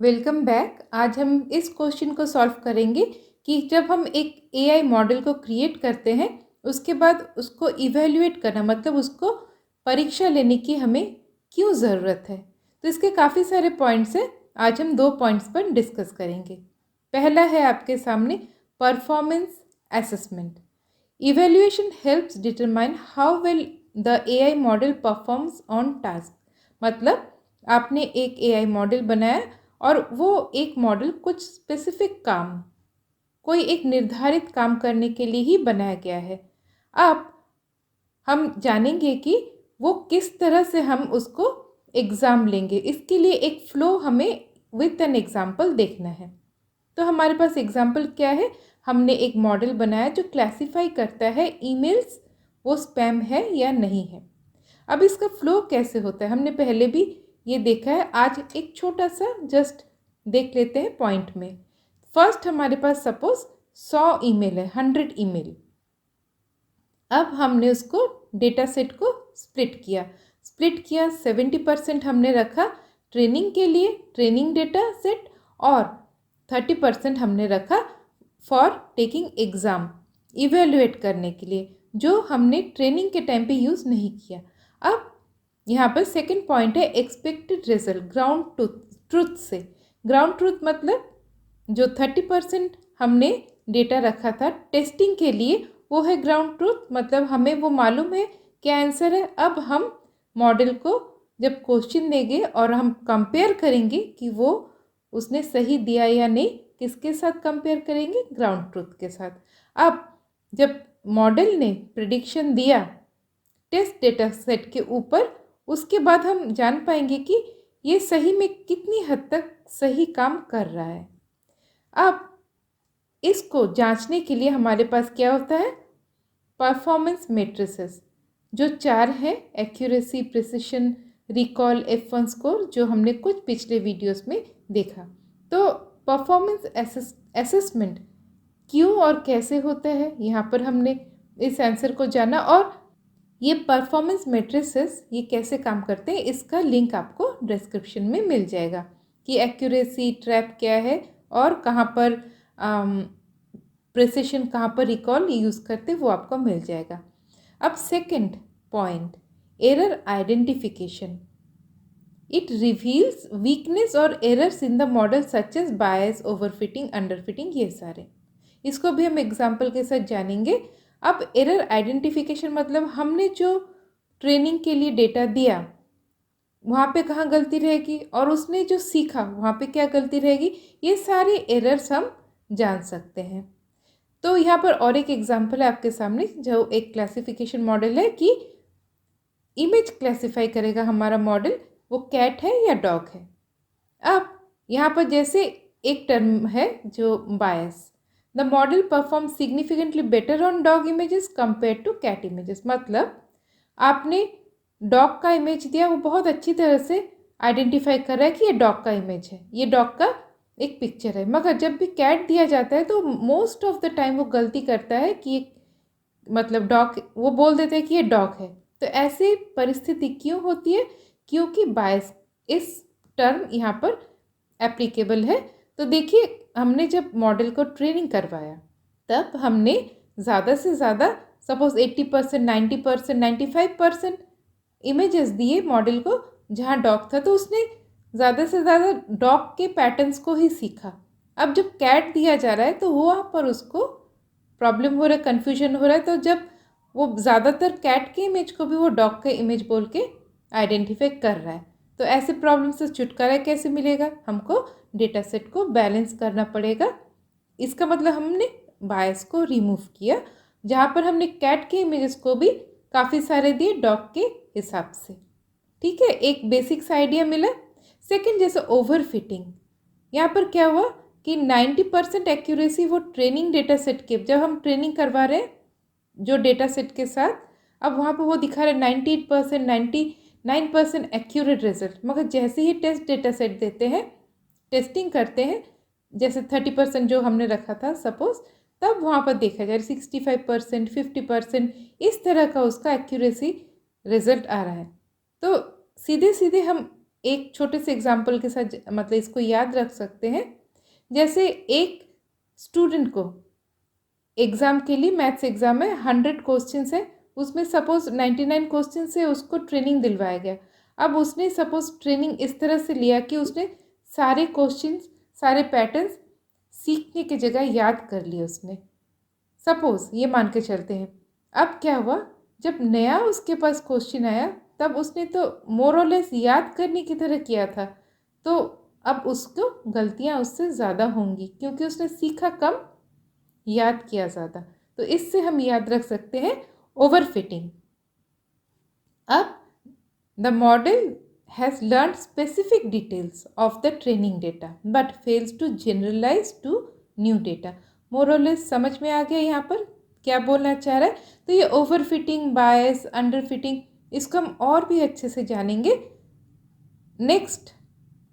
Welcome back. आज हम इस क्वेश्चन को सॉल्व करेंगे कि जब हम एक एआई मॉडल को क्रिएट करते हैं उसके बाद उसको इवैल्यूएट करना, मतलब उसको परीक्षा लेने की हमें क्यों ज़रूरत है। तो इसके काफ़ी सारे पॉइंट्स हैं। आज हम 2 पॉइंट्स पर डिस्कस करेंगे। पहला है आपके सामने performance assessment. Evaluation helps determine how well the AI model performs on task. मतलब आपने एक एआई मॉडल बनाया और वो एक मॉडल कुछ स्पेसिफिक काम, कोई एक निर्धारित काम करने के लिए ही बनाया गया है। अब हम जानेंगे कि वो किस तरह से हम उसको एग्ज़ाम लेंगे। इसके लिए एक फ़्लो हमें विथ एन एग्ज़ाम्पल देखना है। तो हमारे पास एग्ज़ाम्पल क्या है, हमने एक मॉडल बनाया जो क्लासिफाई करता है ईमेल्स वो स्पैम है या नहीं है। अब इसका फ़्लो कैसे होता है हमने पहले भी ये देखा है। आज एक छोटा सा जस्ट देख लेते हैं पॉइंट में। फर्स्ट हमारे पास सपोज 100 ईमेल है, 100 ईमेल। अब हमने उसको डेटा सेट को स्प्लिट किया 70% हमने रखा ट्रेनिंग के लिए, ट्रेनिंग डेटा सेट, और 30% हमने रखा फॉर टेकिंग एग्ज़ाम, इवेल्युएट करने के लिए, जो हमने ट्रेनिंग के टाइम पे यूज़ नहीं किया। अब यहाँ पर सेकंड पॉइंट है एक्सपेक्टेड रिजल्ट ग्राउंड ट्रूथ से। ग्राउंड ट्रूथ मतलब जो 30% हमने डेटा रखा था टेस्टिंग के लिए, वो है ग्राउंड ट्रूथ। मतलब हमें वो मालूम है क्या आंसर है। अब हम मॉडल को जब क्वेश्चन देंगे और हम कंपेयर करेंगे कि वो उसने सही दिया या नहीं, किसके साथ कंपेयर करेंगे, ग्राउंड ट्रूथ के साथ। अब जब मॉडल ने प्रिडिक्शन दिया टेस्ट डेटा सेट के ऊपर, उसके बाद हम जान पाएंगे कि ये सही में कितनी हद तक सही काम कर रहा है। अब इसको जांचने के लिए हमारे पास क्या होता है, परफॉर्मेंस मैट्रिसेस जो 4 हैं, accuracy, precision, recall, F1 score, जो हमने कुछ पिछले वीडियोस में देखा। तो परफॉर्मेंस असेसमेंट क्यों और कैसे होता है, यहाँ पर हमने इस आंसर को जाना। और ये परफॉर्मेंस मैट्रिसेस ये कैसे काम करते हैं, इसका लिंक आपको डिस्क्रिप्शन में मिल जाएगा कि एक्यूरेसी ट्रैप क्या है और कहाँ पर प्रिसिशन, कहाँ पर रिकॉल यूज़ करते, वो आपको मिल जाएगा। अब second point, error identification. It reveals weakness और errors in the model such as bias, overfitting, underfitting, ये सारे। इसको भी हम एग्जाम्पल के साथ जानेंगे। अब एरर आइडेंटिफिकेशन मतलब हमने जो ट्रेनिंग के लिए डेटा दिया वहाँ पे कहाँ गलती रहेगी और उसने जो सीखा वहाँ पे क्या गलती रहेगी, ये सारे एरर्स हम जान सकते हैं। तो यहाँ पर और एक एग्जाम्पल है आपके सामने, जो एक क्लासिफिकेशन मॉडल है कि इमेज क्लासिफाई करेगा हमारा मॉडल, वो कैट है या डॉग है। अब यहाँ पर जैसे एक टर्म है जो bias, the model perform significantly better on dog images compare to cat images. मतलब आपने डॉग का इमेज दिया, वो बहुत अच्छी तरह से आइडेंटिफाई कर रहा है कि ये डॉग का इमेज है, ये डॉग का एक पिक्चर है। मगर जब भी कैट दिया जाता है तो मोस्ट ऑफ द टाइम वो गलती करता है कि मतलब डॉग, वो बोल देते हैं कि ये डॉग है। तो ऐसी परिस्थिति क्यों होती है, क्योंकि बायस इस टर्म यहाँ पर एप्लीकेबल है। तो देखिए हमने जब मॉडल को ट्रेनिंग करवाया तब हमने ज़्यादा से ज़्यादा सपोज 80%, 90%, 95% इमेजेस दिए मॉडल को जहाँ डॉग था, तो उसने ज़्यादा से ज़्यादा डॉग के पैटर्न्स को ही सीखा। अब जब कैट दिया जा रहा है तो वहाँ पर उसको प्रॉब्लम हो रहा है, कन्फ्यूजन हो रहा है। तो जब वो ज़्यादातर कैट के इमेज को भी वो डॉग के इमेज बोल के आइडेंटिफाई कर रहा है। तो ऐसे प्रॉब्लम से छुटकारा कैसे मिलेगा, हमको डेटा सेट को बैलेंस करना पड़ेगा। इसका मतलब हमने बायस को रिमूव किया, जहाँ पर हमने कैट के इमेजेस को भी काफ़ी सारे दिए डॉग के हिसाब से। ठीक है, एक बेसिक्स आइडिया मिला। सेकंड, जैसे ओवर फिटिंग, यहाँ पर क्या हुआ कि 90% एक्यूरेसी वो ट्रेनिंग डेटा सेट के, जब हम ट्रेनिंग करवा रहे हैं जो डेटा सेट के साथ, अब वहाँ पर वो दिखा रहे 98%, 99% एक्यूरेट रिजल्ट। मगर जैसे ही टेस्ट डेटा सेट देते हैं, टेस्टिंग करते हैं, जैसे 30% जो हमने रखा था सपोज, तब वहाँ पर देखा जाए 65%, 50%, इस तरह का उसका एक्यूरेसी रिजल्ट आ रहा है। तो सीधे सीधे हम एक छोटे से एग्जाम्पल के साथ मतलब इसको याद रख सकते हैं। जैसे एक स्टूडेंट को एग्ज़ाम के लिए, मैथ्स एग्ज़ाम में 100 क्वेश्चंस है, उसमें सपोज़ 99 क्वेश्चन से उसको ट्रेनिंग दिलवाया गया। अब उसने सपोज़ ट्रेनिंग इस तरह से लिया कि उसने सारे क्वेश्चंस, सारे पैटर्न्स सीखने की जगह याद कर लिए उसने, सपोज़ ये मान के चलते हैं। अब क्या हुआ, जब नया उसके पास क्वेश्चन आया तब उसने तो मोर और लेस याद करने की तरह किया था, तो अब उसको गलतियाँ उससे ज़्यादा होंगी क्योंकि उसने सीखा कम, याद किया ज़्यादा। तो इससे हम याद रख सकते हैं ओवरफिटिंग। अब the model has learn specific details of the training data but fails to generalize to new data. More और लेस समझ में आ गया यहाँ पर क्या बोलना चाह रहा है। तो ये ओवरफिटिंग, बायस, अंडरफिटिंग, इसको हम और भी अच्छे से जानेंगे नेक्स्ट।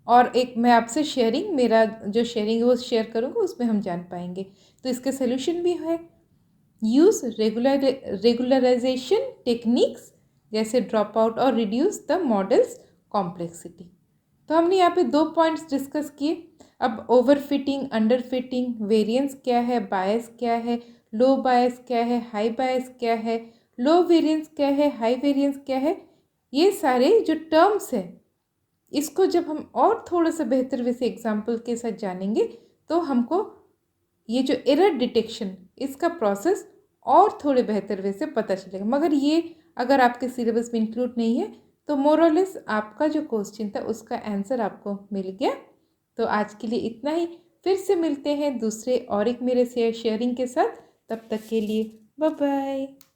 और एक मैं आपसे शेयरिंग, मेरा जो शेयरिंग है वो शेयर करूँगा, उसमें हम जान पाएंगे। तो इसके सोल्यूशन भी है, यूज़ रेगुलराइजेशन टेक्निक्स जैसे ड्रॉप आउट और रिड्यूस द मॉडल्स कॉम्प्लेक्सिटी। तो हमने यहाँ पे 2 पॉइंट्स डिस्कस किए। अब ओवरफिटिंग, अंडरफिटिंग, वेरिएंस क्या है, बायस क्या है, लो बायस क्या है, हाई बायस क्या है, लो वेरिएंस क्या है, हाई वेरिएंस क्या है, ये सारे जो टर्म्स हैं इसको जब हम और थोड़ा सा बेहतर वैसे एग्जाम्पल के साथ जानेंगे तो हमको ये जो एरर डिटेक्शन, इसका प्रोसेस और थोड़े बेहतर वे से पता चलेगा। मगर ये अगर आपके सिलेबस में इंक्लूड नहीं है तो मोर और लेस आपका जो क्वेश्चन था उसका आंसर आपको मिल गया। तो आज के लिए इतना ही, फिर से मिलते हैं दूसरे और एक मेरे शेयरिंग के साथ। तब तक के लिए बाय बाय।